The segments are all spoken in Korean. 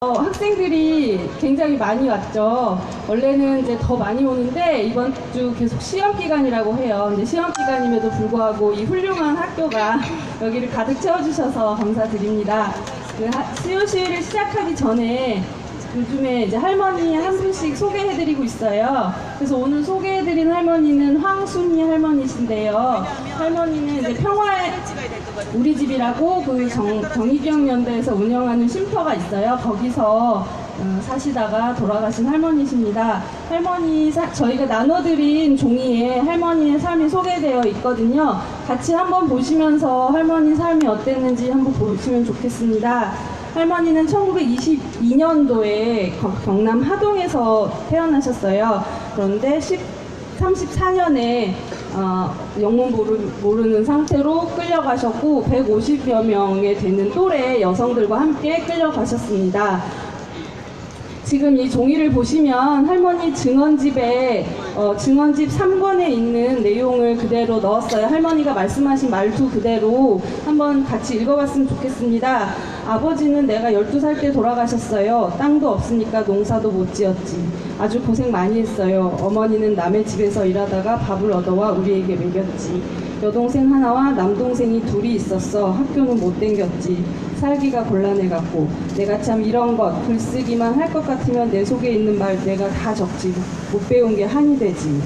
학생들이 굉장히 많이 왔죠. 원래는 이제 더 많이 오는데 이번 주 계속 시험 기간이라고 해요. 근데 시험 기간임에도 불구하고 이 훌륭한 학교가 여기를 가득 채워주셔서 감사드립니다. 수요 시위를 시작하기 전에 요즘에 이제 할머니 한 분씩 소개해드리고 있어요. 그래서 오늘 소개해드린 할머니는 황순희 할머니신데요. 할머니는 이제 평화의 우리 집이라고 그 정의기억연대에서 운영하는 쉼터가 있어요. 거기서 사시다가 돌아가신 할머니십니다. 저희가 나눠드린 종이에 할머니의 삶이 소개되어 있거든요. 같이 한번 보시면서 할머니 삶이 어땠는지 한번 보시면 좋겠습니다. 할머니는 1922년도에 경남 하동에서 태어나셨어요. 그런데 34년에 영문 모르는 상태로 끌려가셨고 150여 명에 되는 또래 여성들과 함께 끌려가셨습니다. 지금 이 종이를 보시면 할머니 증언집에 증언집 3권에 있는 내용을 그대로 넣었어요. 할머니가 말씀하신 말투 그대로 한번 같이 읽어봤으면 좋겠습니다. 아버지는 내가 12살 때 돌아가셨어요. 땅도 없으니까 농사도 못 지었지. 아주 고생 많이 했어요. 어머니는 남의 집에서 일하다가 밥을 얻어와 우리에게 먹였지. 여동생 하나와 남동생이 둘이 있었어. 학교는 못 댕겼지. 살기가 곤란해갖고 내가 참 이런 것 글쓰기만 할 것 같으면 내 속에 있는 말 내가 다 적지. 못 배운 게 한이 되지.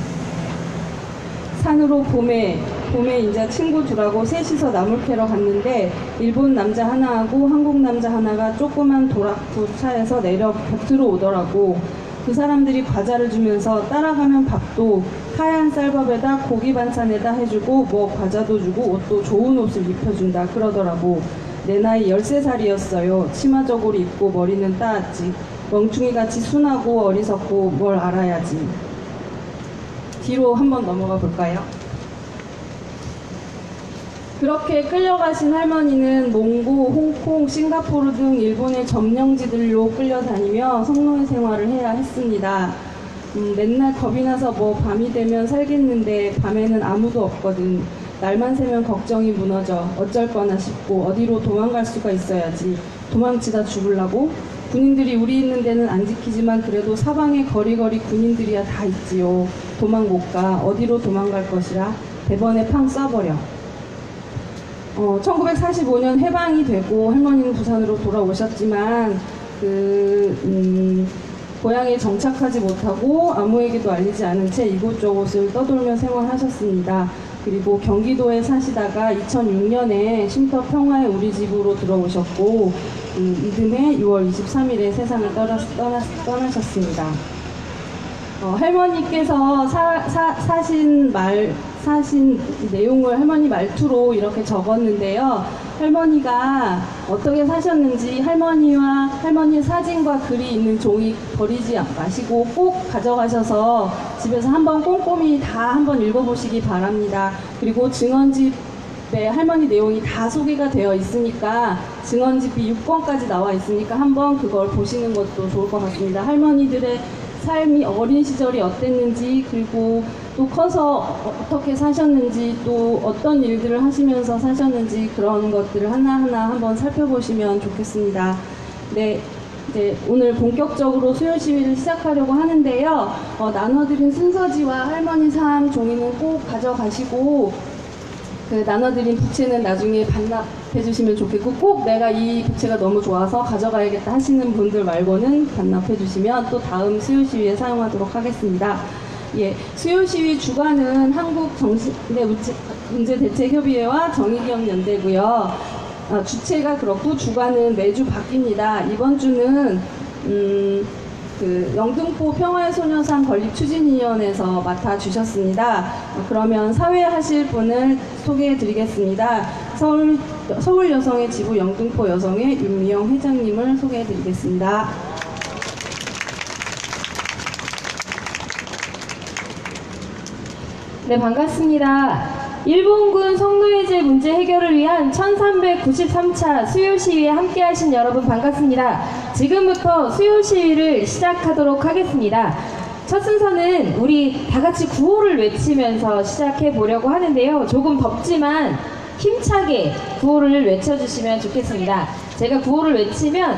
산으로 봄에 이제 친구 둘하고 셋이서 나물 캐러 갔는데 일본 남자 하나하고 한국 남자 하나가 조그만 도락도 차에서 내려 곁으로 오더라고. 그 사람들이 과자를 주면서 따라가면 밥도 하얀 쌀밥에다 고기 반찬에다 해주고 뭐 과자도 주고 옷도 좋은 옷을 입혀준다 그러더라고. 내 나이 13살이었어요. 치마 저고리 입고 머리는 따았지. 멍충이같이 순하고 어리석고 뭘 알아야지. 뒤로 한번 넘어가 볼까요? 그렇게 끌려가신 할머니는 몽고, 홍콩, 싱가포르 등 일본의 점령지들로 끌려다니며 성노예 생활을 해야 했습니다. 맨날 겁이 나서 뭐 밤이 되면 살겠는데 밤에는 아무도 없거든. 날만 새면 걱정이 무너져. 어쩔 거나 싶고 어디로 도망갈 수가 있어야지. 도망치다 죽으려고? 군인들이 우리 있는 데는 안 지키지만 그래도 사방에 거리거리 군인들이야 다 있지요. 도망 못 가. 어디로 도망갈 것이라 대번에 팡 쏴버려. 1945년 해방이 되고 할머니는 부산으로 돌아오셨지만 고향에 정착하지 못하고 아무에게도 알리지 않은 채 이곳저곳을 떠돌며 생활하셨습니다. 그리고 경기도에 사시다가 2006년에 쉼터 평화의 우리 집으로 들어오셨고 이듬해 6월 23일에 세상을 떠나셨습니다. 할머니께서 사신 내용을 할머니 말투로 이렇게 적었는데요. 할머니가 어떻게 사셨는지 할머니의 사진과 글이 있는 종이 버리지 마시고 꼭 가져가셔서 집에서 한번 꼼꼼히 다 한번 읽어보시기 바랍니다. 그리고 증언집에 할머니 내용이 다 소개가 되어 있으니까 증언집이 6권까지 나와 있으니까 한번 그걸 보시는 것도 좋을 것 같습니다. 할머니들의 삶이 어린 시절이 어땠는지 그리고 또 커서 어떻게 사셨는지 또 어떤 일들을 하시면서 사셨는지 그런 것들을 하나하나 한번 살펴보시면 좋겠습니다. 네, 이제 오늘 본격적으로 수요 시위를 시작하려고 하는데요. 나눠드린 순서지와 할머니 삶 종이는 꼭 가져가시고 나눠드린 부채는 나중에 반납해 주시면 좋겠고 꼭 내가 이 부채가 너무 좋아서 가져가야겠다 하시는 분들 말고는 반납해 주시면 또 다음 수요 시위에 사용하도록 하겠습니다. 예, 수요 시위 주관은 한국정신문제대책협의회와 정의기억연대고요. 주체가 그렇고 주관은 매주 바뀝니다. 이번 주는 영등포 평화의 소녀상 건립추진위원회에서 맡아주셨습니다. 그러면 사회하실 분을 소개해 드리겠습니다. 서울 여성의 지부 영등포 여성의 윤미영 회장님을 소개해 드리겠습니다. 네, 반갑습니다. 일본군 성노예제 문제 해결을 위한 1393차 수요 시위에 함께 하신 여러분 반갑습니다. 지금부터 수요 시위를 시작하도록 하겠습니다. 첫 순서는 우리 다 같이 구호를 외치면서 시작해 보려고 하는데요. 조금 덥지만 힘차게 구호를 외쳐주시면 좋겠습니다. 제가 구호를 외치면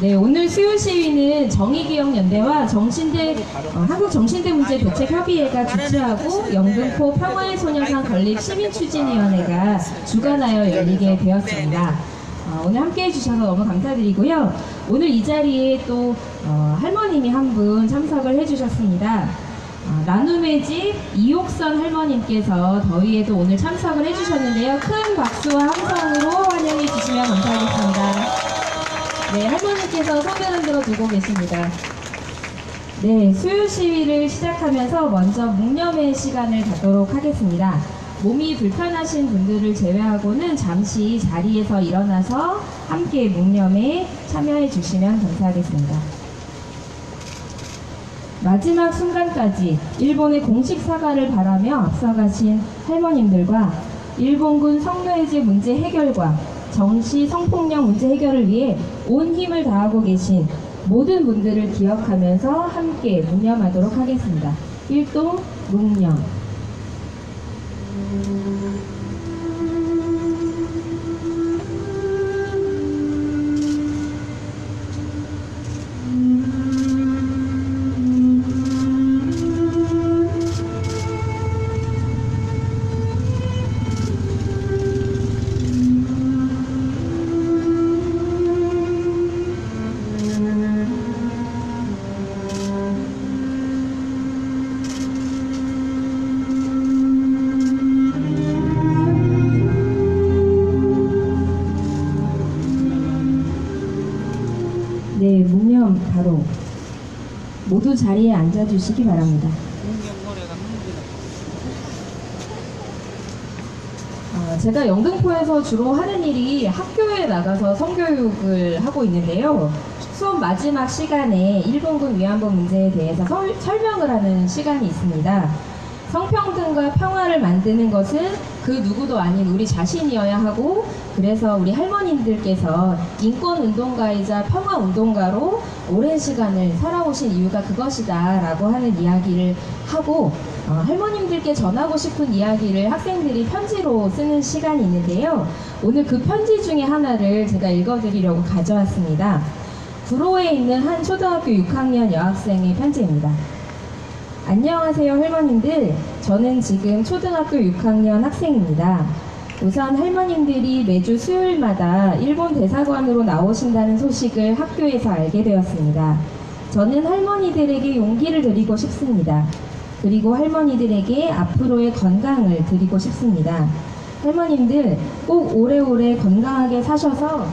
네, 오늘 수요 시위는 정의기억연대와 한국정신대문제대책협의회가 주최하고 영등포 평화의 소녀상 건립 시민추진위원회가 주관하여 열리게 되었습니다. 오늘 함께 해주셔서 너무 감사드리고요. 오늘 이 자리에 또 할머님이 한 분 참석을 해주셨습니다. 나눔의 집 이옥선 할머님께서 더위에도 오늘 참석을 해주셨는데요. 큰 박수와 함성으로 환영해 주시면 감사하겠습니다. 네, 할머니께서 손을 흔들어 두고 계십니다. 네, 수요 시위를 시작하면서 먼저 묵념의 시간을 갖도록 하겠습니다. 몸이 불편하신 분들을 제외하고는 잠시 자리에서 일어나서 함께 묵념에 참여해 주시면 감사하겠습니다. 마지막 순간까지 일본의 공식 사과를 바라며 앞서가신 할머님들과 일본군 성노예제 문제 해결과 정시 성폭력 문제 해결을 위해 온 힘을 다하고 계신 모든 분들을 기억하면서 함께 묵념하도록 하겠습니다. 1동 묵념. 네, 묵념 바로 모두 자리에 앉아주시기 바랍니다. 제가 영등포에서 주로 하는 일이 학교에 나가서 성교육을 하고 있는데요. 수업 마지막 시간에 일본군 위안부 문제에 대해서 설명을 하는 시간이 있습니다. 성평등과 평화를 만드는 것은 그 누구도 아닌 우리 자신이어야 하고, 그래서 우리 할머님들께서 인권운동가이자 평화운동가로 오랜 시간을 살아오신 이유가 그것이다 라고 하는 이야기를 하고, 할머님들께 전하고 싶은 이야기를 학생들이 편지로 쓰는 시간이 있는데요. 오늘 그 편지 중에 하나를 제가 읽어드리려고 가져왔습니다. 구로에 있는 한 초등학교 6학년 여학생의 편지입니다. 안녕하세요 할머님들. 저는 지금 초등학교 6학년 학생입니다. 우선 할머님들이 매주 수요일마다 일본 대사관으로 나오신다는 소식을 학교에서 알게 되었습니다. 저는 할머니들에게 용기를 드리고 싶습니다. 그리고 할머니들에게 앞으로의 건강을 드리고 싶습니다. 할머님들 꼭 오래오래 건강하게 사셔서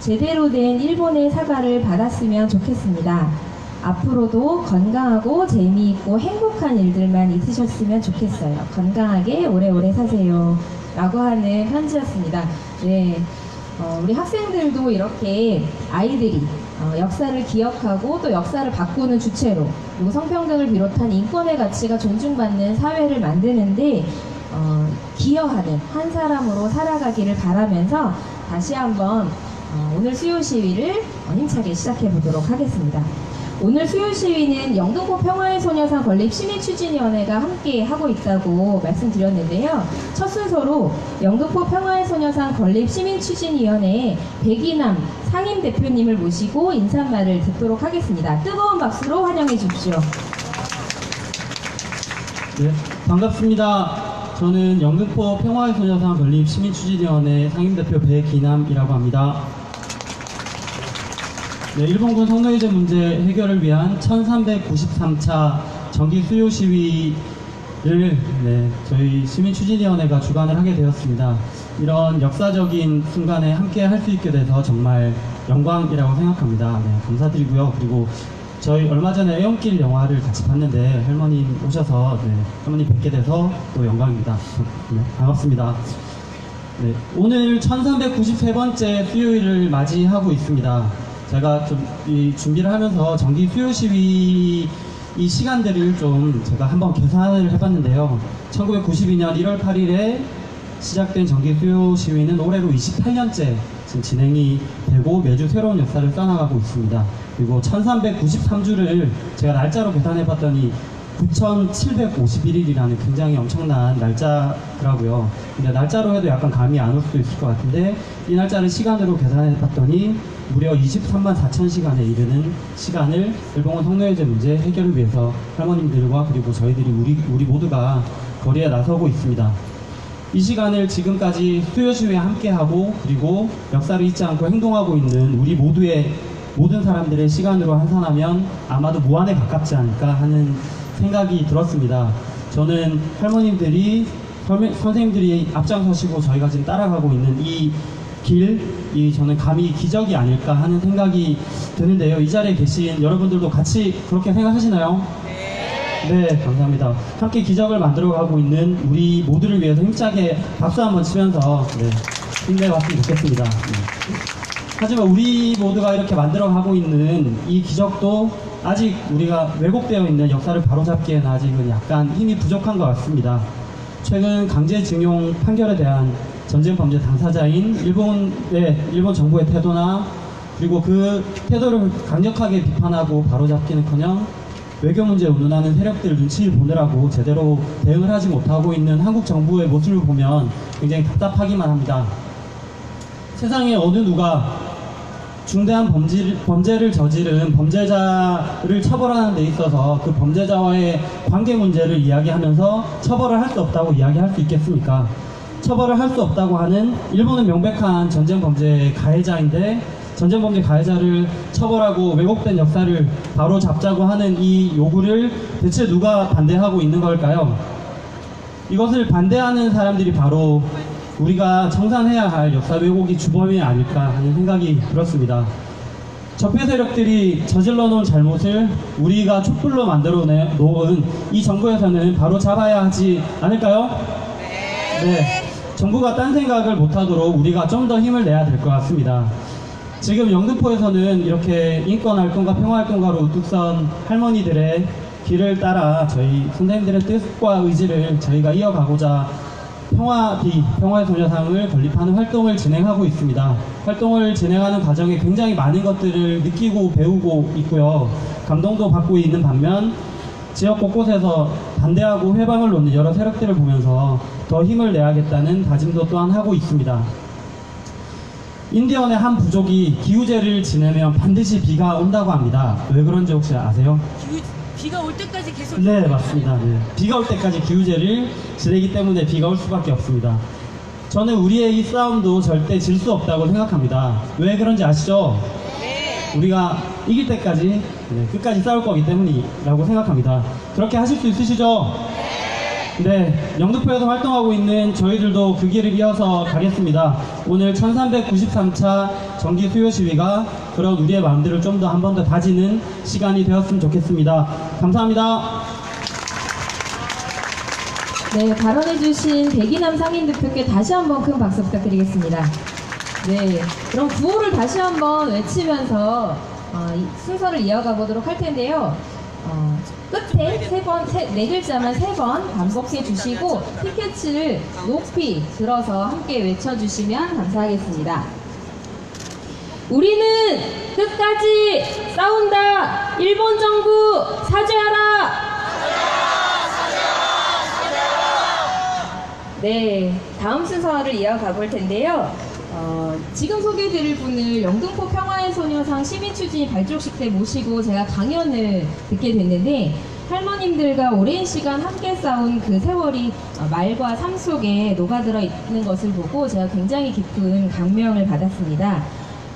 제대로 된 일본의 사과를 받았으면 좋겠습니다. 앞으로도 건강하고 재미있고 행복한 일들만 있으셨으면 좋겠어요. 건강하게 오래오래 사세요. 라고 하는 편지였습니다. 네, 우리 학생들도 이렇게 아이들이 역사를 기억하고 또 역사를 바꾸는 주체로, 그리고 성평등을 비롯한 인권의 가치가 존중받는 사회를 만드는데 기여하는 한 사람으로 살아가기를 바라면서 다시 한번 오늘 수요 시위를 힘차게 시작해 보도록 하겠습니다. 오늘 수요 시위는 영등포 평화의 소녀상 건립 시민추진위원회가 함께 하고 있다고 말씀드렸는데요. 첫 순서로 영등포 평화의 소녀상 건립 시민추진위원회의 백이남 상임대표님을 모시고 인사말을 듣도록 하겠습니다. 뜨거운 박수로 환영해 주십시오. 네, 반갑습니다. 저는 영등포 평화의 소녀상 건립 시민추진위원회 상임대표 백이남이라고 합니다. 네, 일본군 성노예제 문제 해결을 위한 1393차 정기 수요 시위를 저희 시민추진위원회가 주관을 하게 되었습니다. 이런 역사적인 순간에 함께 할 수 있게 돼서 정말 영광이라고 생각합니다. 네, 감사드리고요. 그리고 저희 얼마 전에 애엄길 영화를 같이 봤는데 할머님 오셔서 할머님 뵙게 돼서 또 영광입니다. 네, 반갑습니다. 네, 오늘 1393번째 수요일을 맞이하고 있습니다. 제가 좀 이 준비를 하면서 정기 수요 시위 이 시간들을 좀 제가 한번 계산을 해봤는데요. 1992년 1월 8일에 시작된 정기 수요 시위는 올해로 28년째 지금 진행이 되고 매주 새로운 역사를 써나가고 있습니다. 그리고 1393주를 제가 날짜로 계산해봤더니 9,751일이라는 굉장히 엄청난 날짜더라고요. 근데 날짜로 해도 약간 감이 안 올 수도 있을 것 같은데 이 날짜를 시간으로 계산해 봤더니 무려 23만 4천 시간에 이르는 시간을 일본군 성노예제 문제 해결을 위해서 할머님들과 그리고 저희들이 우리 모두가 거리에 나서고 있습니다. 이 시간을 지금까지 수요시위에 함께하고 그리고 역사를 잊지 않고 행동하고 있는 우리 모두의 모든 사람들의 시간으로 환산하면 아마도 무한에 가깝지 않을까 하는 생각이 들었습니다. 저는 할머님들이 선생님들이 앞장서시고 저희가 지금 따라가고 있는 이 길이 저는 감히 기적이 아닐까 하는 생각이 드는데요. 이 자리에 계신 여러분들도 같이 그렇게 생각하시나요? 네, 감사합니다. 함께 기적을 만들어가고 있는 우리 모두를 위해서 힘차게 박수 한번 치면서 힘내봤으면 좋겠습니다. 하지만 우리 모두가 이렇게 만들어가고 있는 이 기적도 아직 우리가 왜곡되어 있는 역사를 바로잡기에는 아직은 약간 힘이 부족한 것 같습니다. 최근 강제징용 판결에 대한 전쟁 범죄 당사자인 일본 정부의 태도나 그리고 그 태도를 강력하게 비판하고 바로잡기는커녕 외교 문제에 운운하는 세력들 눈치를 보느라고 제대로 대응을 하지 못하고 있는 한국 정부의 모습을 보면 굉장히 답답하기만 합니다. 세상에 어느 누가 중대한 범죄를 저지른 범죄자를 처벌하는 데 있어서 그 범죄자와의 관계 문제를 이야기하면서 처벌을 할 수 없다고 이야기할 수 있겠습니까? 처벌을 할 수 없다고 하는 일본은 명백한 전쟁범죄 가해자인데 전쟁범죄 가해자를 처벌하고 왜곡된 역사를 바로 잡자고 하는 이 요구를 대체 누가 반대하고 있는 걸까요? 이것을 반대하는 사람들이 바로 우리가 청산해야 할 역사 왜곡이 주범이 아닐까 하는 생각이 들었습니다. 적폐 세력들이 저질러 놓은 잘못을 우리가 촛불로 만들어 놓은 이 정부에서는 바로 잡아야 하지 않을까요? 네. 정부가 딴 생각을 못하도록 우리가 좀 더 힘을 내야 될 것 같습니다. 지금 영등포에서는 이렇게 인권활동가 평화활동가로 우뚝 선 할머니들의 길을 따라 저희 선생님들의 뜻과 의지를 저희가 이어가고자 평화의 소녀상을 건립하는 활동을 진행하고 있습니다. 활동을 진행하는 과정에 굉장히 많은 것들을 느끼고 배우고 있고요. 감동도 받고 있는 반면 지역 곳곳에서 반대하고 회방을 놓는 여러 세력들을 보면서 더 힘을 내야겠다는 다짐도 또한 하고 있습니다. 인디언의 한 부족이 기우제를 지내면 반드시 비가 온다고 합니다. 왜 그런지 혹시 아세요? 비가 올 때까지 계속. 네, 맞습니다. 네. 비가 올 때까지 기우제를 지내기 때문에 비가 올 수밖에 없습니다. 저는 우리의 이 싸움도 절대 질 수 없다고 생각합니다. 왜 그런지 아시죠? 네. 우리가 이길 때까지 끝까지 싸울 거기 때문이라고 생각합니다. 그렇게 하실 수 있으시죠? 네, 영등포에서 활동하고 있는 저희들도 그 길을 이어서 가겠습니다. 오늘 1393차 정기 수요 시위가 그런 우리의 마음들을 좀 더 한 번 더 다지는 시간이 되었으면 좋겠습니다. 감사합니다. 네, 발언해주신 백이남 상인대표께 다시 한번 큰 박수 부탁드리겠습니다. 네, 그럼 구호를 다시 한번 외치면서 이 순서를 이어가 보도록 할 텐데요. 끝에 네 글자만 3번 반복해 주시고 피켓을 높이 들어서 함께 외쳐주시면 감사하겠습니다. 우리는 끝까지 싸운다. 일본 정부 사죄하라. 네, 다음 순서를 이어가 볼 텐데요. 지금 소개해드릴 분을 영등포 평화의 소녀상 시민추진 발족식 때 모시고 제가 강연을 듣게 됐는데 할머님들과 오랜 시간 함께 싸운 그 세월이 말과 삶 속에 녹아들어 있는 것을 보고 제가 굉장히 깊은 감명을 받았습니다.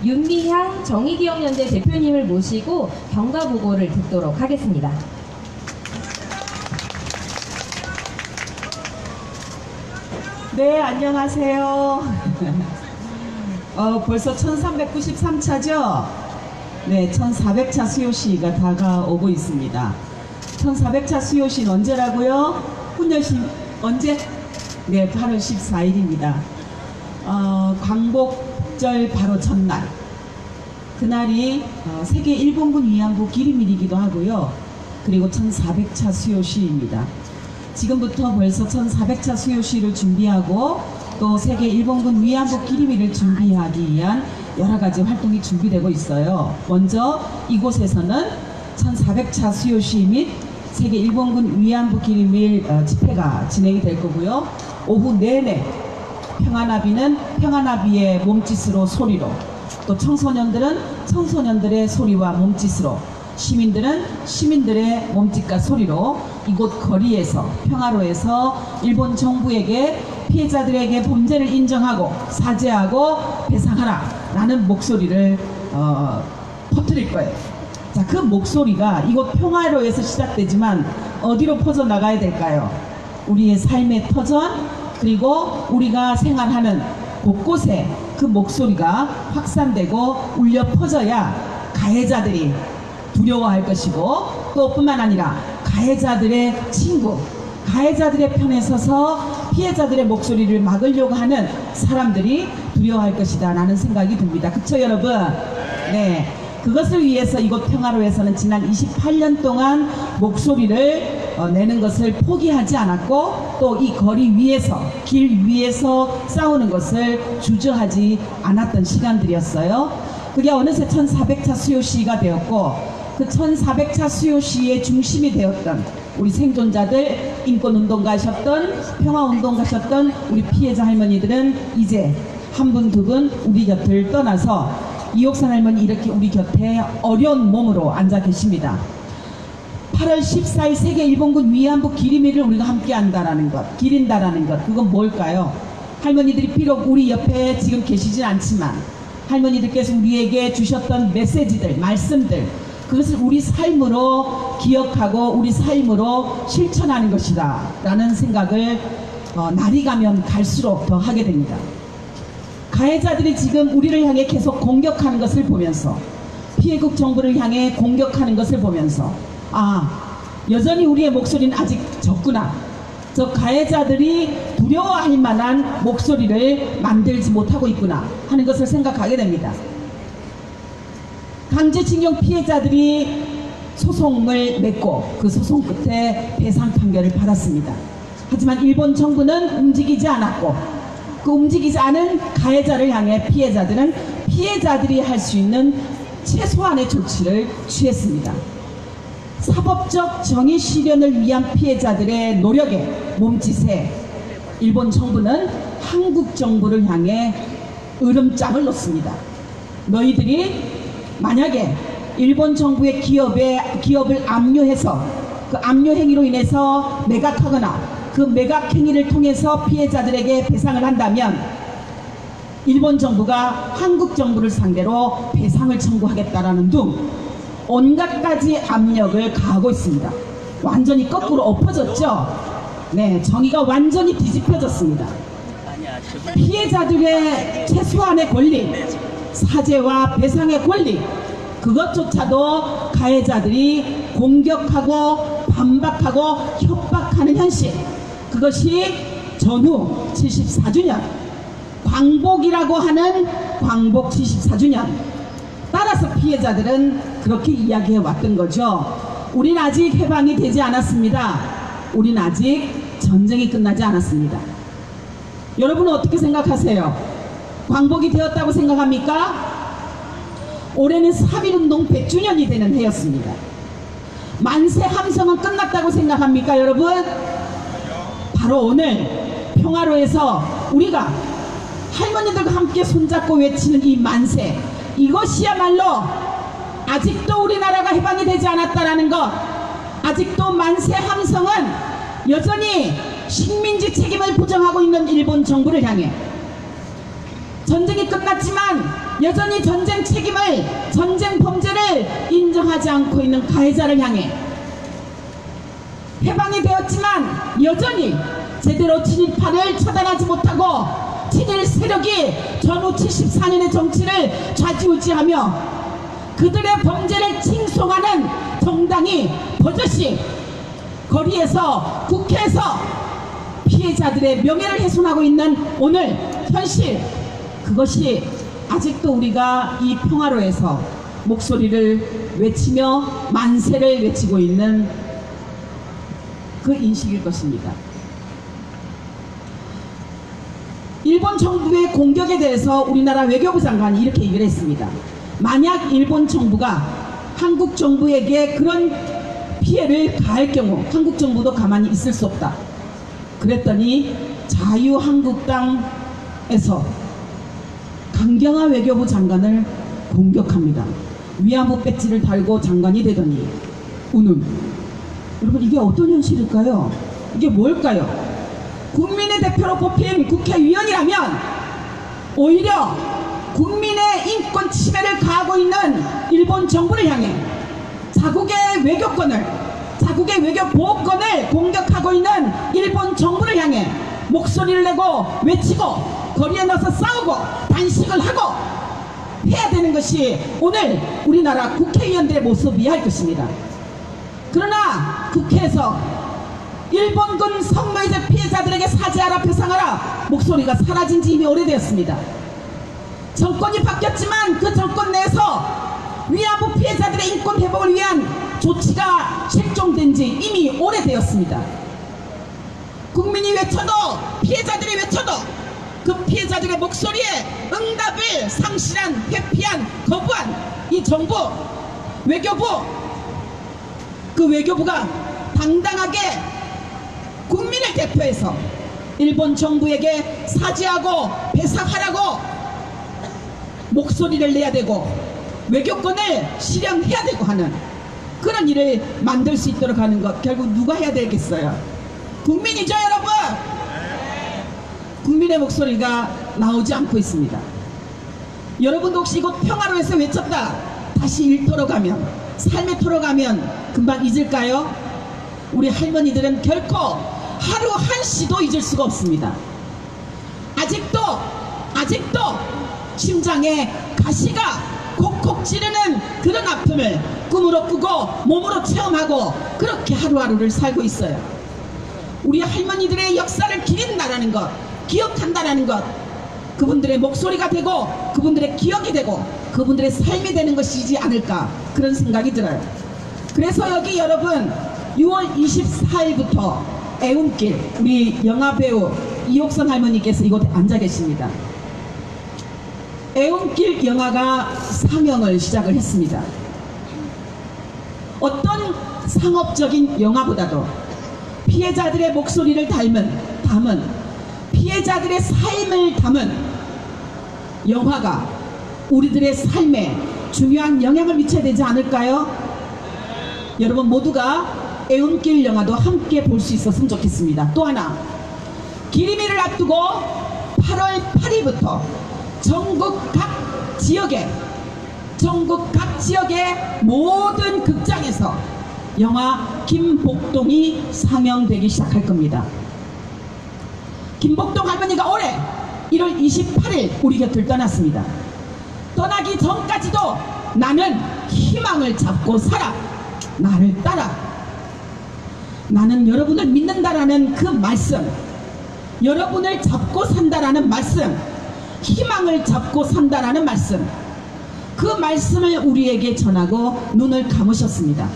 윤미향 정의기억연대 대표님을 모시고 경과보고를 듣도록 하겠습니다. 네, 안녕하세요. 벌써 1393차죠? 네, 1400차 수요시가 다가오고 있습니다. 1400차 수요시는 언제라고요? 훈련식 언제? 네, 8월 14일입니다. 광복절 바로 전날. 그날이 세계 일본군 위안부 기림일이기도 하고요. 그리고 1400차 수요시입니다. 지금부터 벌써 1400차 수요시를 준비하고 또 세계 일본군 위안부 기림일을 준비하기 위한 여러 가지 활동이 준비되고 있어요. 먼저 이곳에서는 1400차 수요시 및 세계 일본군 위안부 기림일 집회가 진행이 될 거고요. 오후 내내 평화나비는 평화나비의 몸짓으로 소리로, 또 청소년들은 청소년들의 소리와 몸짓으로, 시민들은 시민들의 몸짓과 소리로 이곳 거리에서, 평화로에서 일본 정부에게 피해자들에게 범죄를 인정하고 사죄하고 배상하라 라는 목소리를 퍼뜨릴 거예요. 자, 그 목소리가 이곳 평화로에서 시작되지만 어디로 퍼져나가야 될까요? 우리의 삶의 터전, 그리고 우리가 생활하는 곳곳에 그 목소리가 확산되고 울려 퍼져야 가해자들이 두려워할 것이고, 또 뿐만 아니라 가해자들의 친구, 가해자들의 편에 서서 피해자들의 목소리를 막으려고 하는 사람들이 두려워할 것이다 라는 생각이 듭니다. 그쵸 여러분? 네. 그것을 위해서 이곳 평화로에서는 지난 28년 동안 목소리를 내는 것을 포기하지 않았고, 또 이 거리 위에서, 길 위에서 싸우는 것을 주저하지 않았던 시간들이었어요. 그게 어느새 1400차 수요시위가 되었고, 그 1400차 수요시위의 중심이 되었던 우리 생존자들, 인권운동가셨던, 평화운동가셨던 우리 피해자 할머니들은 이제 한 분 두 분 우리 곁을 떠나서 이옥산 할머니 이렇게 우리 곁에 어려운 몸으로 앉아 계십니다. 8월 14일 세계 일본군 위안부 기림일을 우리가 함께 한다라는 것, 기린다라는 것, 그건 뭘까요? 할머니들이 비록 우리 옆에 지금 계시진 않지만 할머니들께서 우리에게 주셨던 메시지들, 말씀들, 그것을 우리 삶으로 기억하고 우리 삶으로 실천하는 것이다 라는 생각을 날이 가면 갈수록 더 하게 됩니다. 가해자들이 지금 우리를 향해 계속 공격하는 것을 보면서, 피해국 정부를 향해 공격하는 것을 보면서, 여전히 우리의 목소리는 아직 적구나, 저 가해자들이 두려워할 만한 목소리를 만들지 못하고 있구나 하는 것을 생각하게 됩니다. 강제징용 피해자들이 소송을 냈고 그 소송 끝에 배상 판결을 받았습니다. 하지만 일본 정부는 움직이지 않았고, 그 움직이지 않은 가해자를 향해 피해자들은 피해자들이 할 수 있는 최소한의 조치를 취했습니다. 사법적 정의 실현을 위한 피해자들의 노력에, 몸짓에 일본 정부는 한국 정부를 향해 으름장을 놓습니다. 너희들이 만약에 일본 정부의 기업을 압류해서 그 압류 행위로 인해서 매각하거나 그 매각 행위를 통해서 피해자들에게 배상을 한다면 일본 정부가 한국 정부를 상대로 배상을 청구하겠다라는 등 온갖 가지 압력을 가하고 있습니다. 완전히 거꾸로 엎어졌죠? 네, 정의가 완전히 뒤집혀졌습니다. 피해자들의 최소한의 권리, 사죄와 배상의 권리, 그것조차도 가해자들이 공격하고 반박하고 협박하는 현실, 그것이 전후 74주년 광복이라고 하는 광복 74주년, 따라서 피해자들은 그렇게 이야기해 왔던 거죠. 우린 아직 해방이 되지 않았습니다. 우린 아직 전쟁이 끝나지 않았습니다. 여러분은 어떻게 생각하세요? 광복이 되었다고 생각합니까? 올해는 3.1운동 100주년이 되는 해였습니다. 만세 함성은 끝났다고 생각합니까 여러분? 바로 오늘 평화로에서 우리가 할머니들과 함께 손잡고 외치는 이 만세, 이것이야말로 아직도 우리나라가 해방이 되지 않았다라는 것, 아직도 만세 함성은 여전히 식민지 책임을 부정하고 있는 일본 정부를 향해, 전쟁이 끝났지만 여전히 전쟁 책임을, 전쟁 범죄를 인정하지 않고 있는 가해자를 향해, 해방이 되었지만 여전히 제대로 친일파를 처단하지 못하고 친일 세력이 전후 74년의 정치를 좌지우지하며 그들의 범죄를 칭송하는 정당이 버젓이 거리에서, 국회에서 피해자들의 명예를 훼손하고 있는 오늘 현실, 그것이 아직도 우리가 이 평화로에서 목소리를 외치며 만세를 외치고 있는 그 인식일 것입니다. 일본 정부의 공격에 대해서 우리나라 외교부 장관이 이렇게 얘기를 했습니다. 만약 일본 정부가 한국 정부에게 그런 피해를 가할 경우 한국 정부도 가만히 있을 수 없다. 그랬더니 자유한국당에서 강경화 외교부 장관을 공격합니다. 위안부 배지를 달고 장관이 되더니 우는. 여러분, 이게 어떤 현실일까요? 이게 뭘까요? 국민의 대표로 뽑힌 국회의원이라면 오히려 국민의 인권 침해를 가하고 있는 일본 정부를 향해 자국의 외교권을, 자국의 외교 보호권을 공격하고 있는 일본 정부를 향해 목소리를 내고 외치고 거리에 나서 싸우고 단식을 하고 해야 되는 것이 오늘 우리나라 국회의원들의 모습이야 할 것입니다. 그러나 국회에서 일본군 성노예제 피해자들에게 사죄하라, 배상하라 목소리가 사라진 지 이미 오래되었습니다. 정권이 바뀌었지만 그 정권 내에서 위안부 피해자들의 인권 회복을 위한 조치가 책정된 지 이미 오래되었습니다. 국민이 외쳐도, 피해자들이 외쳐도 그 피해자들의 목소리에 응답을 상실한, 회피한, 거부한 이 정부, 외교부, 그 외교부가 당당하게 국민을 대표해서 일본 정부에게 사죄하고 배상하라고 목소리를 내야 되고 외교권을 실현해야 되고 하는 그런 일을 만들 수 있도록 하는 것, 결국 누가 해야 되겠어요? 국민이죠, 여러분. 국민의 목소리가 나오지 않고 있습니다. 여러분도 혹시 이곳 평화로에서 외쳤다 다시 일터로 가면, 삶의 터로 가면 금방 잊을까요? 우리 할머니들은 결코 하루 한시도 잊을 수가 없습니다. 아직도 심장에 가시가 콕콕 찌르는 그런 아픔을 꿈으로 꾸고 몸으로 체험하고 그렇게 하루하루를 살고 있어요. 우리 할머니들의 역사를 기린다라는 것, 기억한다라는 것, 그분들의 목소리가 되고 그분들의 기억이 되고 그분들의 삶이 되는 것이지 않을까, 그런 생각이 들어요. 그래서 여기 여러분 6월 24일부터 애운길, 우리 영화배우 이옥선 할머니께서 이곳에 앉아 계십니다. 애운길 영화가 상영을 시작을 했습니다. 어떤 상업적인 영화보다도 피해자들의 목소리를 담은 피해자들의 삶을 담은 영화가 우리들의 삶에 중요한 영향을 미쳐야 되지 않을까요? 여러분 모두가 애운길 영화도 함께 볼 수 있었으면 좋겠습니다. 또 하나, 기리미를 앞두고 8월 8일부터 전국 각 지역의 모든 극장에서 영화 김복동이 상영되기 시작할 겁니다. 김복동 할머니가 올해 1월 28일 우리 곁을 떠났습니다. 떠나기 전까지도 나는 희망을 잡고 살아, 나를 따라. 나는 여러분을 믿는다라는 그 말씀, 여러분을 잡고 산다라는 말씀, 희망을 잡고 산다라는 말씀, 그 말씀을 우리에게 전하고 눈을 감으셨습니다.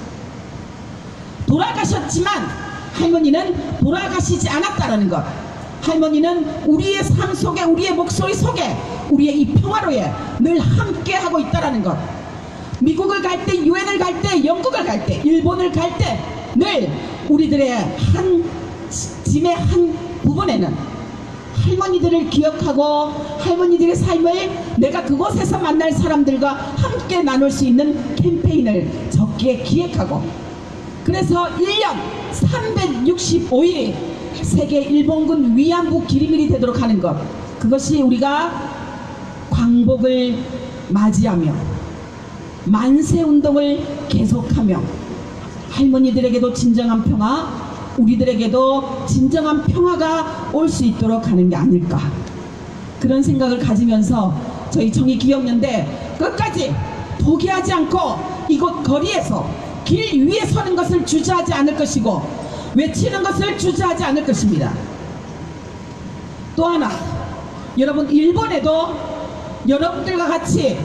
돌아가셨지만 할머니는 돌아가시지 않았다라는 것, 할머니는 우리의 삶 속에, 우리의 목소리 속에, 우리의 이 평화로에 늘 함께 하고 있다라는 것. 미국을 갈 때, 유엔을 갈 때, 영국을 갈 때, 일본을 갈 때 늘 우리들의 한 짐의 한 부분에는 할머니들을 기억하고 할머니들의 삶을 내가 그곳에서 만날 사람들과 함께 나눌 수 있는 캠페인을 적게 기획하고, 그래서 1년 365일이 세계 일본군 위안부 기리밀이 되도록 하는 것, 그것이 우리가 광복을 맞이하며 만세운동을 계속하며 할머니들에게도 진정한 평화, 우리들에게도 진정한 평화가 올 수 있도록 하는 게 아닐까, 그런 생각을 가지면서 저희 정의기억연대 끝까지 포기하지 않고 이곳 거리에서 길 위에 서는 것을 주저하지 않을 것이고 외치는 것을 주저하지 않을 것입니다. 또 하나, 여러분 일본에도 여러분들과 같이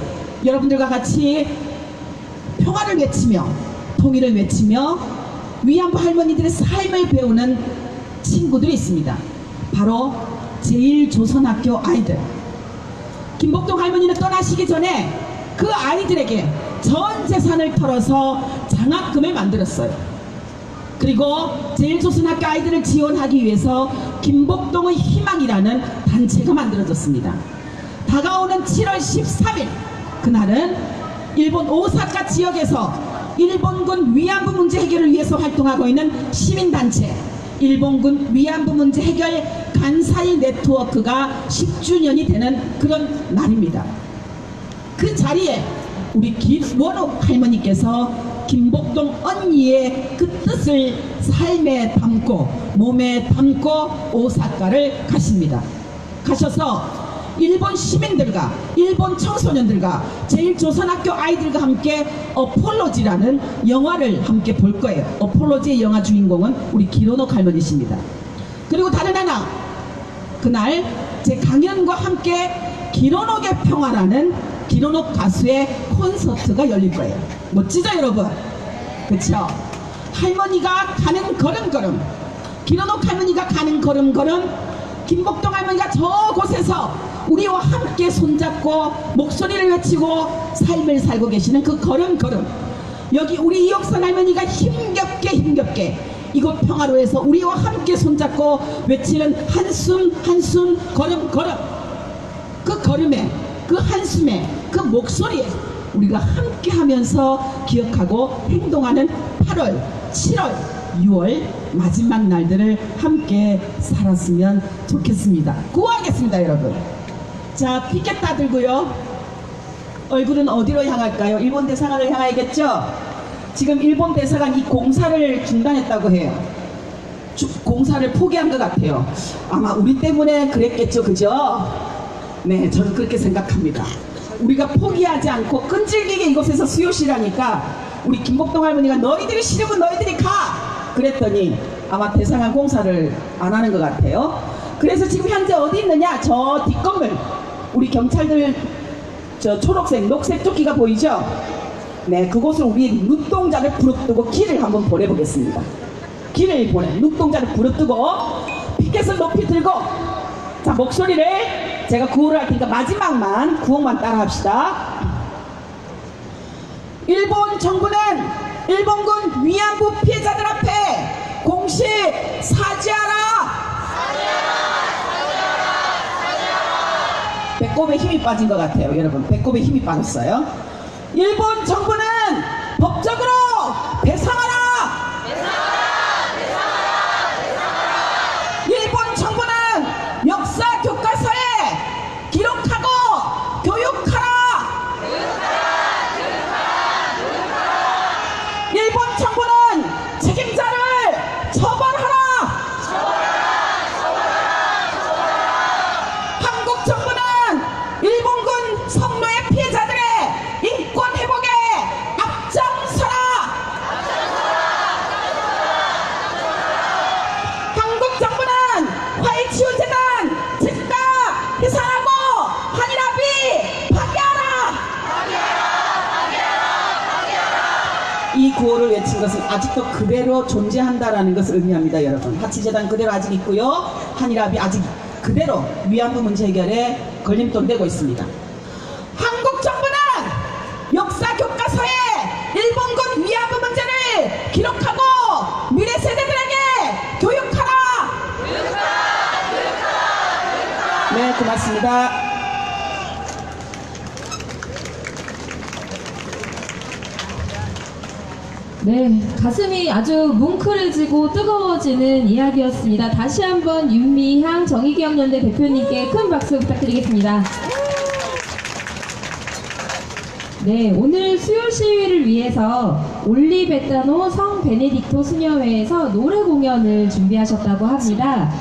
평화를 외치며 통일을 외치며 위안부 할머니들의 삶을 배우는 친구들이 있습니다. 바로 제1조선학교 아이들. 김복동 할머니는 떠나시기 전에 그 아이들에게 전 재산을 털어서 장학금을 만들었어요. 그리고 제일조선학교 아이들을 지원하기 위해서 김복동의 희망이라는 단체가 만들어졌습니다. 다가오는 7월 13일 그날은 일본 오사카 지역에서 일본군 위안부 문제 해결을 위해서 활동하고 있는 시민단체 일본군 위안부 문제 해결 간사이 네트워크가 10주년이 되는 그런 날입니다. 그 자리에 우리 김원옥 할머니께서 김복동 언니의 그 뜻을 삶에 담고 몸에 담고 오사카를 가십니다. 가셔서 일본 시민들과 일본 청소년들과 제일조선학교 아이들과 함께 어폴로지라는 영화를 함께 볼 거예요. 어폴로지의 영화 주인공은 우리 기로녹 할머니십니다. 그리고 다른 하나 그날 제 강연과 함께 기로녹의 평화라는 기로녹 가수의 콘서트가 열릴 거예요. 멋지죠 여러분? 그쵸? 할머니가 가는 걸음걸음 기로녹 할머니가 가는 걸음걸음 김복동 할머니가 저곳에서 우리와 함께 손잡고 목소리를 외치고 삶을 살고 계시는 그 걸음걸음 여기 우리 이옥선 할머니가 힘겹게 이곳 평화로에서 우리와 함께 손잡고 외치는 한숨 한숨 걸음걸음 그 걸음에 그 한숨에 그 목소리에 우리가 함께 하면서 기억하고 행동하는 8월 7월 6월 마지막 날들을 함께 살았으면 좋겠습니다. 구호하겠습니다 여러분. 자 피켓 다 들고요. 얼굴은 어디로 향할까요? 일본 대사관을 향하겠죠? 지금 일본 대사관 이 공사를 중단했다고 해요. 공사를 포기한 것 같아요. 아마 우리 때문에 그랬겠죠, 그죠? 네, 저는 그렇게 생각합니다. 우리가 포기하지 않고 끈질기게 이곳에서 수요시라니까 우리 김복동 할머니가 너희들이 싫으면 너희들이 가! 그랬더니 아마 대사관 공사를 안 하는 것 같아요. 그래서 지금 현재 어디 있느냐? 저 뒷건물 우리 경찰들 저 초록색 녹색 조끼가 보이죠? 네, 그곳을 우리 눈동자를 부릅뜨고 길을 한번 보내보겠습니다. 길을 보내 눈동자를 부릅뜨고 피켓을 높이 들고 자 목소리를 제가 구호를 할 테니까 마지막만 구호만 따라 합시다. 일본 정부는 일본군 위안부 피해자들 앞에 공식 사죄하라. 배꼽에 힘이 빠진 것 같아요 여러분. 배꼽에 힘이 빠졌어요. 일본 정부는 법적으로 배상하라. 일본 정부는 역사 교과서에 기록하고 교육하라. 일본 정부는 책임자를 처벌하라. 한국 정부는 일본군 성노예 피해자들의 인권 회복에 앞장서라. 한국 정부는 화해치유재단 즉각 해산하고 한일합의 파기하라. 이 구호를 외친 것은 아직도 그대로 존재한다라는 것을 의미합니다 여러분. 화치재단 그대로 아직 있고요. 한일합의 아직 그대로 위안부 문제 해결에 걸림돌 되고 있습니다. 한국 정부는 역사 교과서에 일본군 위안부 문제를 기록하고 미래 세대들에게 교육하라. 네, 고맙습니다. 네, 가슴이 아주 뭉클해지고 뜨거워지는 이야기였습니다. 다시 한번 윤미향 정의기억연대 대표님께 큰 박수 부탁드리겠습니다. 네, 오늘 수요 시위를 위해서 올리베타노 성 베네딕토 수녀회에서 노래 공연을 준비하셨다고 합니다.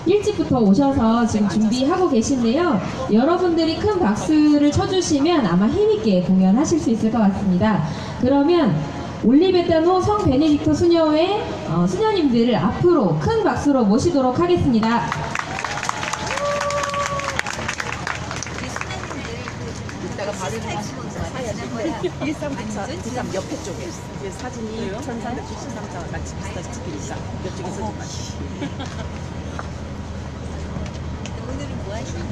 일찍부터 오셔서 지금 준비하고 계신데요. 여러분들이 큰 박수를 쳐주시면 아마 힘있게 공연하실 수 있을 것 같습니다. 그러면 올리베타노 성 베네딕토 수녀회 수녀님들을 앞으로 큰 박수로 모시도록 하겠습니다. 이따가 바로 일삼 옆에 쪽에 사진이 1363자 같이 비슷하게 찍히니까 이쪽에서 좀 같이. 오늘은 뭐 하시나요?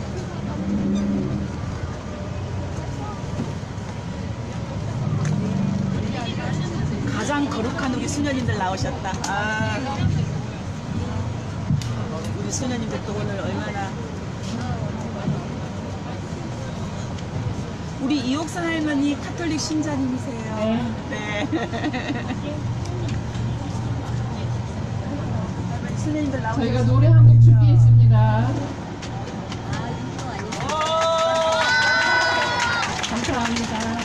가장 거룩한 우리 우리 수녀님들 나오셨다. 아, 우리 수녀님들 또 오늘 얼마나. 우리 이옥선 할머니 카톨릭 신자님이세요. 네. 할머니 수녀님들 나오셨어요. 저희가 노래 한 곡 준비했습니다. 감사합니다.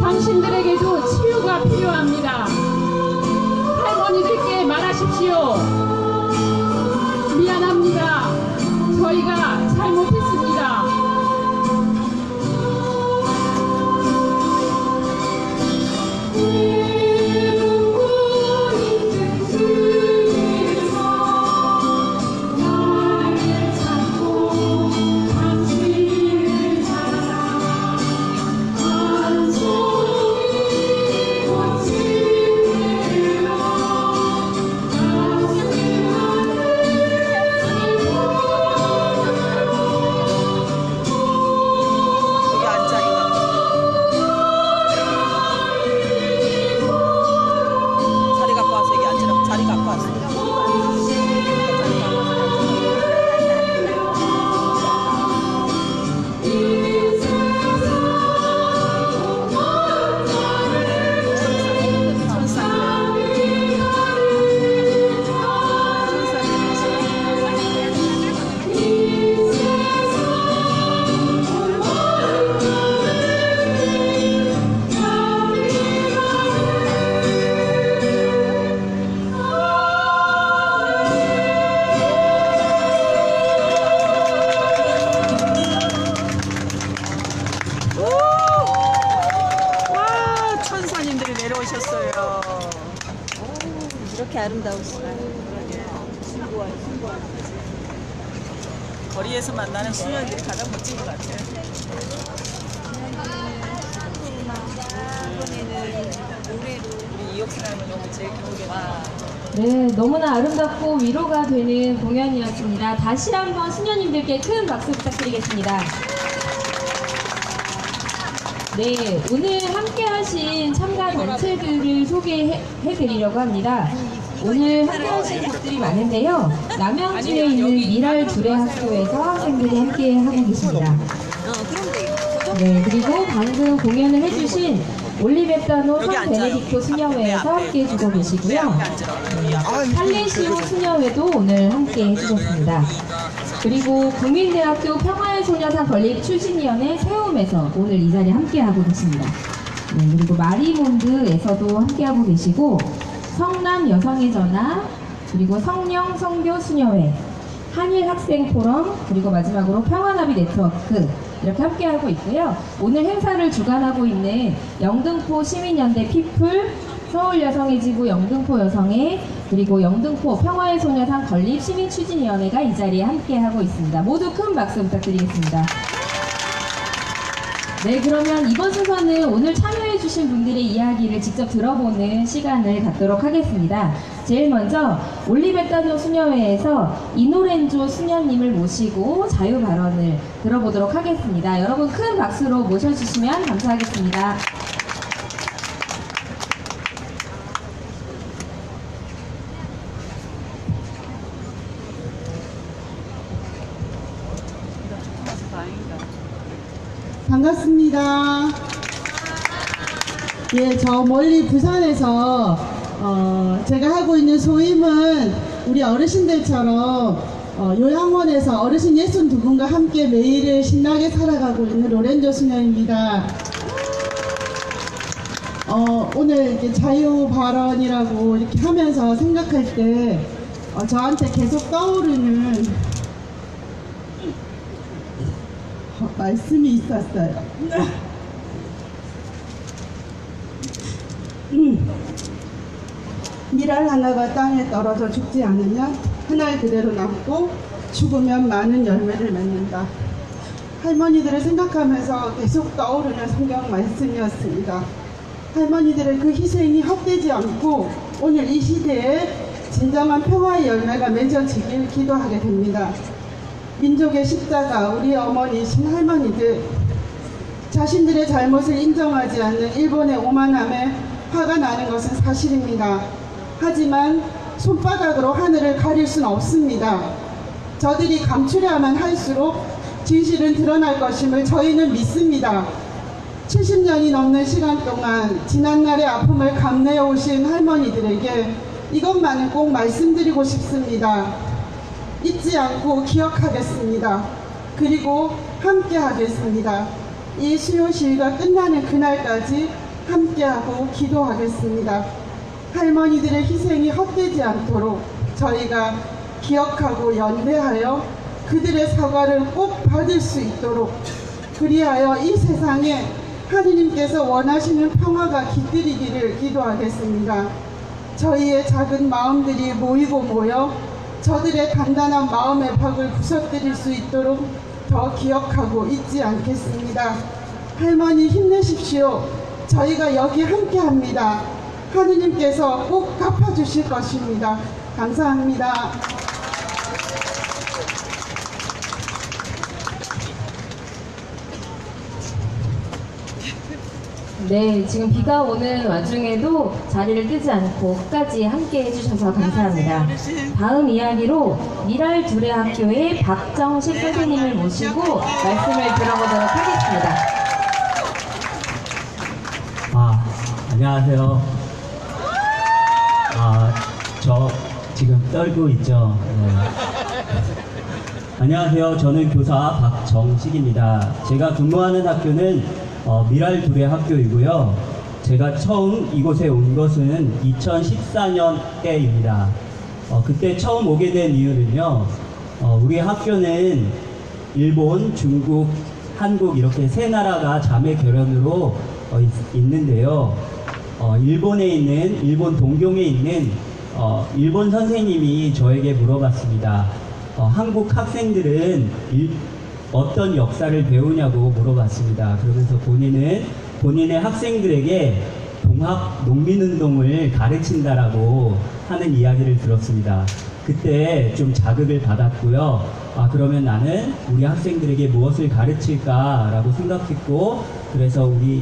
당신들에게도 치유가 필요합니다. 할머니들께 말하십시오. 미안합니다. 저희가 잘못했습니다. 여기 앉아 이거. 자리 갖고 와서 여기 앉으라고. 자리 갖고 왔어. 와, 천사님들이 내려오셨어요. 이렇게 아름다우시나요? 거리에서 만나는 수녀들이 가장 멋진 것 같아요. 우리 이옥순 할머니 오늘 제일 기억에 나. 네, 너무나 아름답고 위로가 되는 공연이었습니다. 다시 한번 수녀님들께 큰 박수 부탁드리겠습니다. 네, 오늘 함께 하신 참가 단체들을 소개해드리려고 합니다. 오늘 함께 하신 곳들이 많은데요. 남양주에 있는 미랄 주례학교에서 학생들이 함께 하고 계십니다. 네, 그리고 방금 공연을 해주신 올리베타노 여기 산 앉아요. 베네딕토 수녀회에서 함께 해주고 계시고요. 여기 앉으라고. 살레시오 수녀회도 오늘 함께 해주셨습니다. 그리고 국민대학교 평화의 소녀상 건립 추진위원회 세움에서 오늘 이 자리에 함께하고 계십니다. 네, 그리고 마리몬드에서도 함께하고 계시고 성남 여성의 전화, 그리고 성령 성교 수녀회, 한일 학생 포럼, 그리고 마지막으로 평화나비 네트워크 이렇게 함께하고 있고요. 오늘 행사를 주관하고 있는 영등포 시민연대 피플, 서울여성의 지부 영등포 여성회, 그리고 영등포 평화의 소녀상 건립 시민추진위원회가 이 자리에 함께하고 있습니다. 모두 큰 박수 부탁드리겠습니다. 네, 그러면 이번 순서는 오늘 참여해주신 분들의 이야기를 직접 들어보는 시간을 갖도록 하겠습니다. 제일 먼저 올리베타노 수녀회에서 이노렌조 수녀님을 모시고 자유 발언을 들어보도록 하겠습니다. 여러분 큰 박수로 모셔주시면 감사하겠습니다. 반갑습니다. 예, 저 멀리 부산에서 제가 하고 있는 소임은 우리 어르신들처럼 요양원에서 어르신 62분과 함께 매일을 신나게 살아가고 있는 로렌조 수녀입니다. 오늘 이렇게 자유 발언이라고 이렇게 하면서 생각할 때 저한테 계속 떠오르는 말씀이 있었어요. 밀알 하나가 땅에 떨어져 죽지 않으면 한 알 그대로 남고 죽으면 많은 열매를 맺는다. 할머니들을 생각하면서 계속 떠오르는 성경 말씀이었습니다. 할머니들의 그 희생이 헛되지 않고 오늘 이 시대에 진정한 평화의 열매가 맺어지길 기도하게 됩니다. 민족의 십자가, 우리 어머니이신 할머니들, 자신들의 잘못을 인정하지 않는 일본의 오만함에 화가 나는 것은 사실입니다. 하지만 손바닥으로 하늘을 가릴 수는 없습니다. 저들이 감추려만 할수록 진실은 드러날 것임을 저희는 믿습니다. 70년이 넘는 시간 동안 지난날의 아픔을 감내해 오신 할머니들에게 이것만은 꼭 말씀드리고 싶습니다. 잊지 않고 기억하겠습니다. 그리고 함께 하겠습니다. 이 수요시위가 끝나는 그날까지 함께하고 기도하겠습니다. 할머니들의 희생이 헛되지 않도록 저희가 기억하고 연대하여 그들의 사과를 꼭 받을 수 있도록, 그리하여 이 세상에 하느님께서 원하시는 평화가 깃들이기를 기도하겠습니다. 저희의 작은 마음들이 모이고 모여 저들의 단단한 마음의 벽을 부서뜨릴 수 있도록 더 기억하고 잊지 않겠습니다. 할머니 힘내십시오. 저희가 여기 함께합니다. 하느님께서 꼭 갚아주실 것입니다. 감사합니다. 네, 지금 비가 오는 와중에도 자리를 뜨지 않고 끝까지 함께 해주셔서 감사합니다. 다음 이야기로 미랄 두레학교의 박정식 선생님을 모시고 말씀을 들어보도록 하겠습니다. 안녕하세요. 저 지금 떨고 있죠. 네. 안녕하세요. 저는 교사 박정식입니다. 제가 근무하는 학교는 미랄 두레 학교이고요. 제가 처음 이곳에 온 것은 2014년 때입니다. 그때 처음 오게 된 이유는요. 우리 학교는 일본, 중국, 한국 이렇게 세 나라가 자매 결연으로 있는데요. 일본 동경에 있는 일본 선생님이 저에게 물어봤습니다. 한국 학생들은 어떤 역사를 배우냐고 물어봤습니다. 그러면서 본인의 학생들에게 동학 농민운동을 가르친다라고 하는 이야기를 들었습니다. 그때 좀 자극을 받았고요. 그러면 나는 우리 학생들에게 무엇을 가르칠까라고 생각했고, 그래서 우리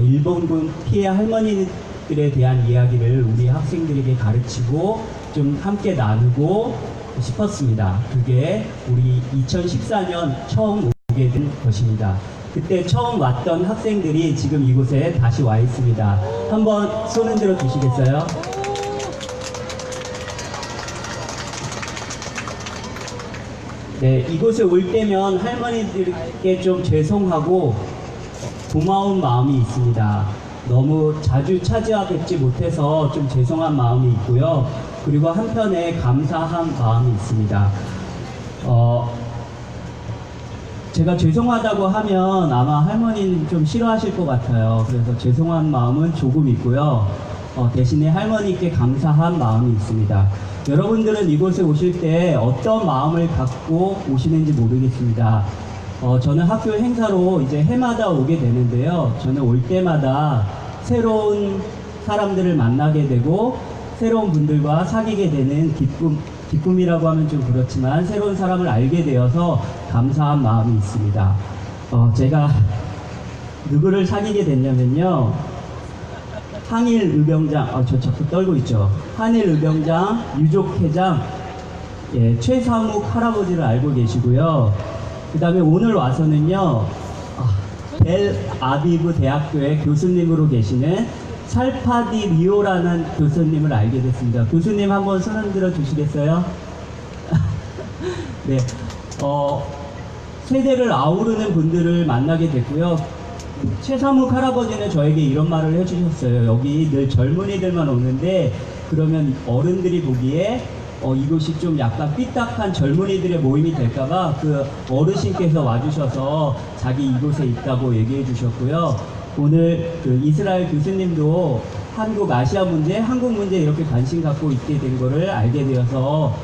일본군 피해 할머니들에 대한 이야기를 우리 학생들에게 가르치고 좀 함께 나누고 싶었습니다. 그게 우리 2014년 처음 오게 된 것입니다. 그때 처음 왔던 학생들이 지금 이곳에 다시 와 있습니다. 한번 손 흔들어 주시겠어요? 네, 이곳에 올 때면 할머니들께 좀 죄송하고 고마운 마음이 있습니다. 너무 자주 찾아뵙지 못해서 좀 죄송한 마음이 있고요. 그리고 한편에 감사한 마음이 있습니다. 제가 죄송하다고 하면 아마 할머니는 좀 싫어하실 것 같아요. 그래서 죄송한 마음은 조금 있고요. 대신에 할머니께 감사한 마음이 있습니다. 여러분들은 이곳에 오실 때 어떤 마음을 갖고 오시는지 모르겠습니다. 저는 학교 행사로 이제 해마다 오게 되는데요. 저는 올 때마다 새로운 사람들을 만나게 되고 새로운 분들과 사귀게 되는 기쁨이라고 하면 좀 그렇지만 새로운 사람을 알게 되어서 감사한 마음이 있습니다. 제가 누구를 사귀게 됐냐면요. 한일 의병장, 저 자꾸 떨고 있죠. 한일 의병장 유족회장 최사묵 할아버지를 알고 계시고요. 그 다음에 오늘 와서는요, 델 아비브 대학교의 교수님으로 계시는 살파디 리오라는 교수님을 알게 됐습니다. 교수님 한번 손 흔들어 주시겠어요? 네, 세대를 아우르는 분들을 만나게 됐고요. 최사묵 할아버지는 저에게 이런 말을 해주셨어요. 여기 늘 젊은이들만 오는데 그러면 어른들이 보기에 이곳이 좀 약간 삐딱한 젊은이들의 모임이 될까봐 그 어르신께서 와주셔서 자기 이곳에 있다고 얘기해 주셨고요. 오늘 그 이스라엘 교수님도 한국 아시아 문제, 한국 문제 이렇게 관심 갖고 있게 된 거를 알게 되어서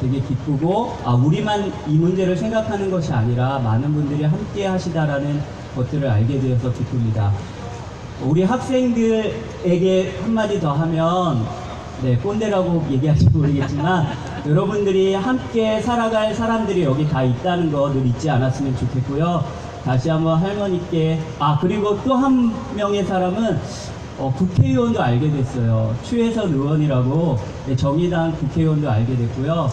되게 기쁘고 우리만 이 문제를 생각하는 것이 아니라 많은 분들이 함께 하시다라는 것들을 알게 되어서 기쁩니다. 우리 학생들에게 한마디 더 하면 꼰대라고 얘기할지 모르겠지만 여러분들이 함께 살아갈 사람들이 여기 다 있다는 거 늘 잊지 않았으면 좋겠고요. 다시 한번 할머니께 그리고 또 한 명의 사람은 국회의원도 알게 됐어요. 추혜선 의원이라고 정의당 국회의원도 알게 됐고요.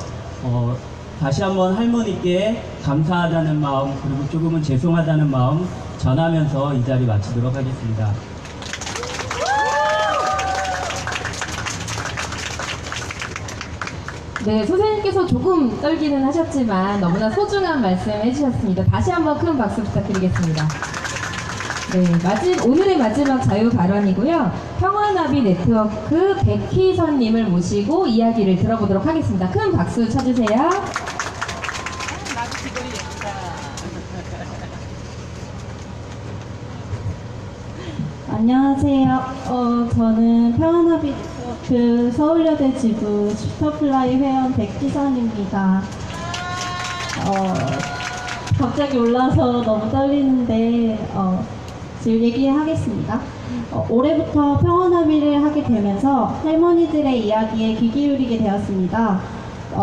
다시 한번 할머니께 감사하다는 마음 그리고 조금은 죄송하다는 마음 전하면서 이 자리 마치도록 하겠습니다. 네, 선생님께서 조금 떨기는 하셨지만 너무나 소중한 말씀 해주셨습니다. 다시 한번 큰 박수 부탁드리겠습니다. 네, 오늘의 마지막 자유 발언이고요. 평화나비 네트워크 백희선님을 모시고 이야기를 들어보도록 하겠습니다. 큰 박수 쳐주세요. 안녕하세요. 저는 평화나비 그 서울여대 지부 슈퍼플라이 회원 백희선입니다. 갑자기 올라서 너무 떨리는데 지금 얘기하겠습니다. 올해부터 평화나비를 하게 되면서 할머니들의 이야기에 귀 기울이게 되었습니다.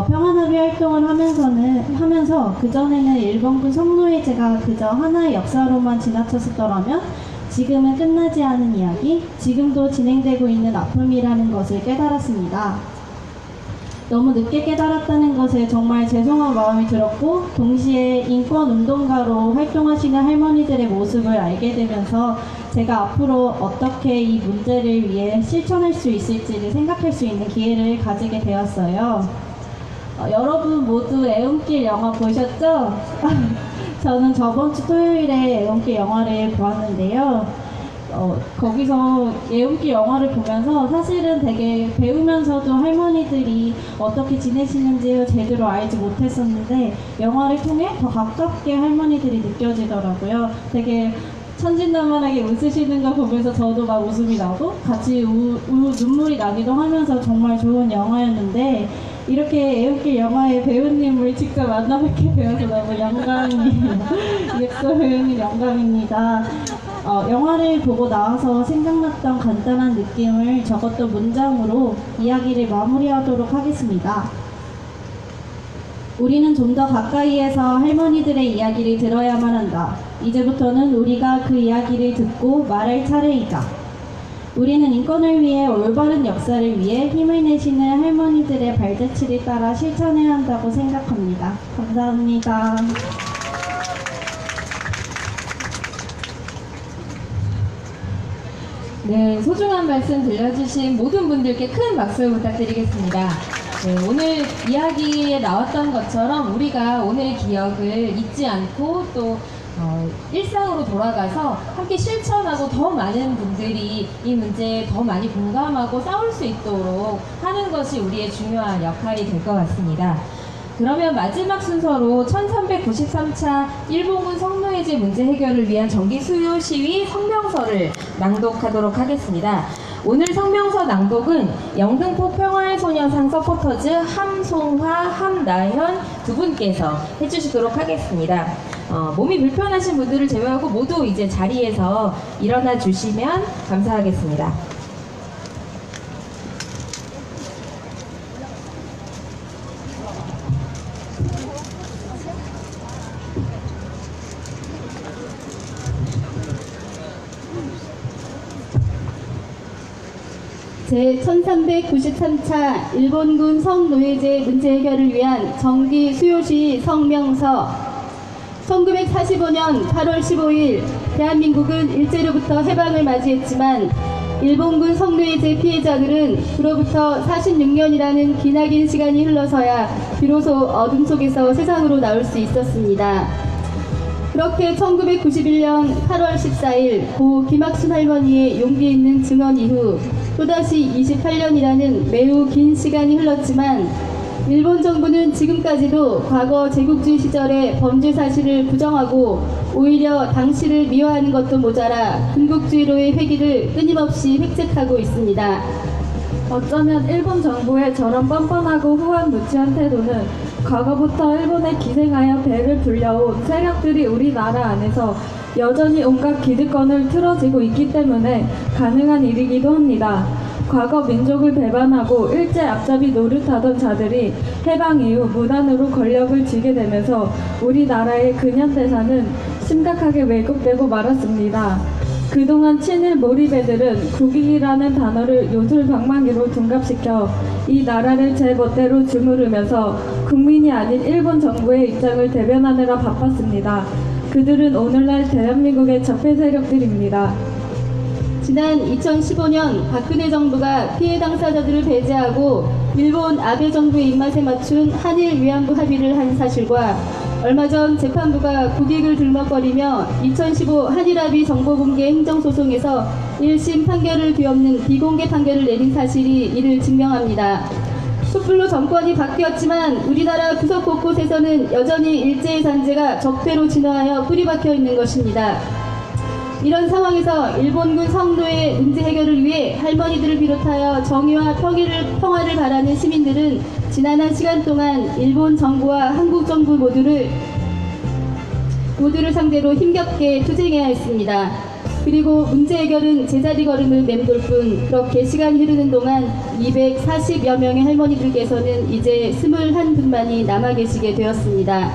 평화나비 활동을 하면서 그전에는 일본군 성노예제가 그저 하나의 역사로만 지나쳤었더라면 지금은 끝나지 않은 이야기, 지금도 진행되고 있는 아픔이라는 것을 깨달았습니다. 너무 늦게 깨달았다는 것에 정말 죄송한 마음이 들었고 동시에 인권운동가로 활동하시는 할머니들의 모습을 알게 되면서 제가 앞으로 어떻게 이 문제를 위해 실천할 수 있을지를 생각할 수 있는 기회를 가지게 되었어요. 여러분 모두 애움길 영화 보셨죠? 저는 저번 주 토요일에 애움길 영화를 보았는데요. 거기서 애움길 영화를 보면서 사실은 되게 배우면서도 할머니들이 어떻게 지내시는지 제대로 알지 못했었는데 영화를 통해 더 가깝게 할머니들이 느껴지더라고요. 되게 천진난만하게 웃으시는 거 보면서 저도 막 웃음이 나고 같이 눈물이 나기도 하면서 정말 좋은 영화였는데 이렇게 애웃길 영화의 배우님을 직접 만나뵙게 되어서 너무 영광이에요. 옙소 배우님 영광입니다. 영화를 보고 나와서 생각났던 간단한 느낌을 적었던 문장으로 이야기를 마무리하도록 하겠습니다. 우리는 좀 더 가까이에서 할머니들의 이야기를 들어야만 한다. 이제부터는 우리가 그 이야기를 듣고 말할 차례이다. 우리는 인권을 위해 올바른 역사를 위해 힘을 내시는 할머니들의 발자취를 따라 실천해야 한다고 생각합니다. 감사합니다. 네, 소중한 말씀 들려주신 모든 분들께 큰 박수 부탁드리겠습니다. 네, 오늘 이야기에 나왔던 것처럼 우리가 오늘 기억을 잊지 않고 또 일상으로 돌아가서 함께 실천하고 더 많은 분들이 이 문제에 더 많이 공감하고 싸울 수 있도록 하는 것이 우리의 중요한 역할이 될 것 같습니다. 그러면 마지막 순서로 1393차 일본군 성노예제 문제 해결을 위한 정기 수요 시위 성명서를 낭독하도록 하겠습니다. 오늘 성명서 낭독은 영등포 평화의 소녀상 서포터즈 함송화, 함나현 두 분께서 해주시도록 하겠습니다. 몸이 불편하신 분들을 제외하고 모두 이제 자리에서 일어나 주시면 감사하겠습니다. 제1393차 일본군 성노예제 문제 해결을 위한 정기 수요시 성명서. 1945년 8월 15일 대한민국은 일제로부터 해방을 맞이했지만 일본군 성노예제 피해자들은 그로부터 46년이라는 기나긴 시간이 흘러서야 비로소 어둠 속에서 세상으로 나올 수 있었습니다. 그렇게 1991년 8월 14일 고 김학순 할머니의 용기 있는 증언 이후 또다시 28년이라는 매우 긴 시간이 흘렀지만 일본 정부는 지금까지도 과거 제국주의 시절의 범죄 사실을 부정하고 오히려 당시를 미화하는 것도 모자라 군국주의로의 회기를 끊임없이 획책하고 있습니다. 어쩌면 일본 정부의 저런 뻔뻔하고 후한무치한 태도는 과거부터 일본에 기생하여 배를 불려온 세력들이 우리나라 안에서 여전히 온갖 기득권을 틀어지고 있기 때문에 가능한 일이기도 합니다. 과거 민족을 배반하고 일제 앞잡이 노릇하던 자들이 해방 이후 무단으로 권력을 쥐게 되면서 우리나라의 근현대사는 심각하게 왜곡되고 말았습니다. 그동안 친일 몰입애들은 국익이라는 단어를 요술방망이로 둔갑시켜 이 나라를 제 멋대로 주무르면서 국민이 아닌 일본 정부의 입장을 대변하느라 바빴습니다. 그들은 오늘날 대한민국의 적폐 세력들입니다. 지난 2015년 박근혜 정부가 피해 당사자들을 배제하고 일본 아베 정부의 입맛에 맞춘 한일 위안부 합의를 한 사실과 얼마 전 재판부가 국익을 들먹거리며 2015 한일합의 정보공개 행정소송에서 1심 판결을 뒤엎는 비공개 판결을 내린 사실이 이를 증명합니다. 촛불로 정권이 바뀌었지만 우리나라 구석 곳곳에서는 여전히 일제의 잔재가 적폐로 진화하여 뿌리박혀 있는 것입니다. 이런 상황에서 일본군 성노예 문제 해결을 위해 할머니들을 비롯하여 정의와 평화를 바라는 시민들은 지난한 시간 동안 일본 정부와 한국 정부 모두를 상대로 힘겹게 투쟁해야 했습니다. 그리고 문제 해결은 제자리 걸음을 맴돌 뿐 그렇게 시간이 흐르는 동안 240여 명의 할머니들께서는 이제 21분만이 남아 계시게 되었습니다.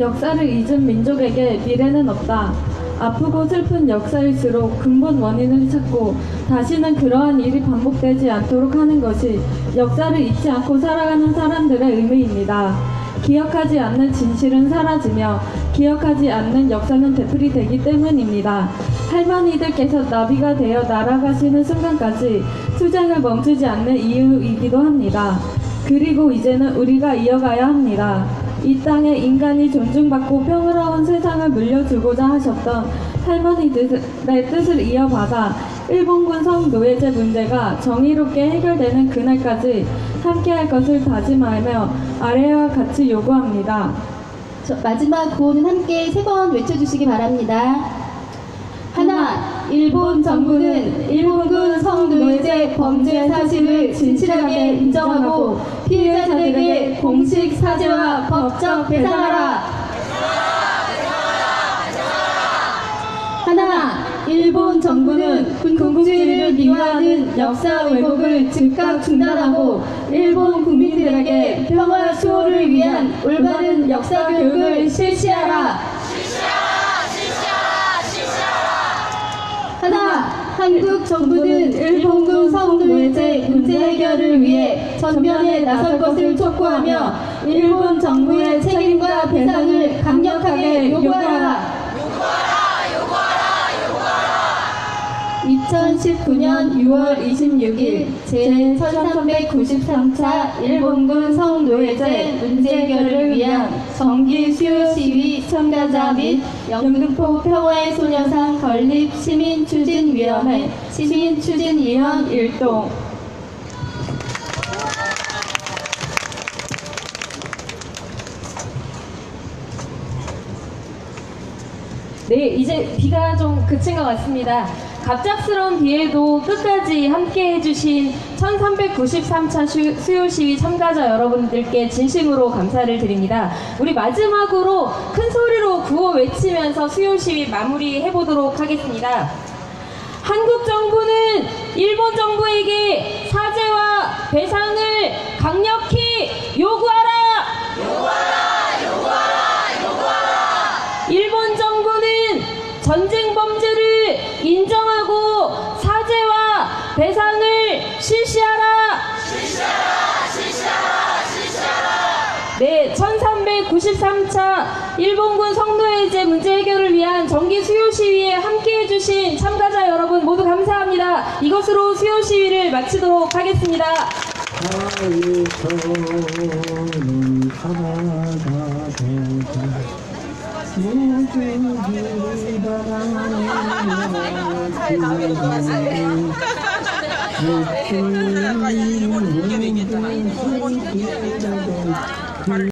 역사를 잊은 민족에게 미래는 없다. 아프고 슬픈 역사일수록 근본 원인을 찾고 다시는 그러한 일이 반복되지 않도록 하는 것이 역사를 잊지 않고 살아가는 사람들의 의무입니다. 기억하지 않는 진실은 사라지며 기억하지 않는 역사는 되풀이되기 때문입니다. 할머니들께서 나비가 되어 날아가시는 순간까지 투쟁을 멈추지 않는 이유이기도 합니다. 그리고 이제는 우리가 이어가야 합니다. 이 땅에 인간이 존중받고 평화로운 세상을 물려주고자 하셨던 할머니들의 뜻을 이어받아 일본군 성노예제 문제가 정의롭게 해결되는 그날까지 함께할 것을 다짐하며 아래와 같이 요구합니다. 마지막 구호는 함께 3번 외쳐주시기 바랍니다. 하나, 일본 정부는 일본군 성노예제 범죄 사실을 진실하게 인정하고 피해자들에게 공식 사죄와 법적 배상하라. 하나, 일본 정부는 군국주의를 미화하는 역사 왜곡을 즉각 중단하고 일본 국민들에게 평화 수호를 위한 올바른 역사 교육을 실시하라. 하나, 한국 정부는 일본군 성노예제 문제 해결을 위해 전면에 나설 것을 촉구하며 일본 정부의 책임과 배상을 강력하게 요구하라. 2015 2019년 6월 26일 제1393차 일본군 성노예제 문제 해결을 위한 정기 수요 시위 참가자 및 영등포 평화의 소녀상 건립 시민추진위원회 시민추진위원 일동. 네, 이제 비가 좀 그친 것 같습니다. 갑작스러운 비에도 끝까지 함께 해주신 1393차 수요시위 참가자 여러분들께 진심으로 감사를 드립니다. 우리 마지막으로 큰 소리로 구호 외치면서 수요시위 마무리해보도록 하겠습니다. 한국 정부는 일본 정부에게 사죄와 배상을 강력히 요구하라! 일본 정부는 전쟁 범죄를 인정하고 사죄와 배상을 실시하라. 네, 1393차 일본군 성노예제 문제 해결을 위한 정기 수요 시위에 함께 해주신 참가자 여러분 모두 감사합니다. 이것으로 수요 시위를 마치도록 하겠습니다. 바람에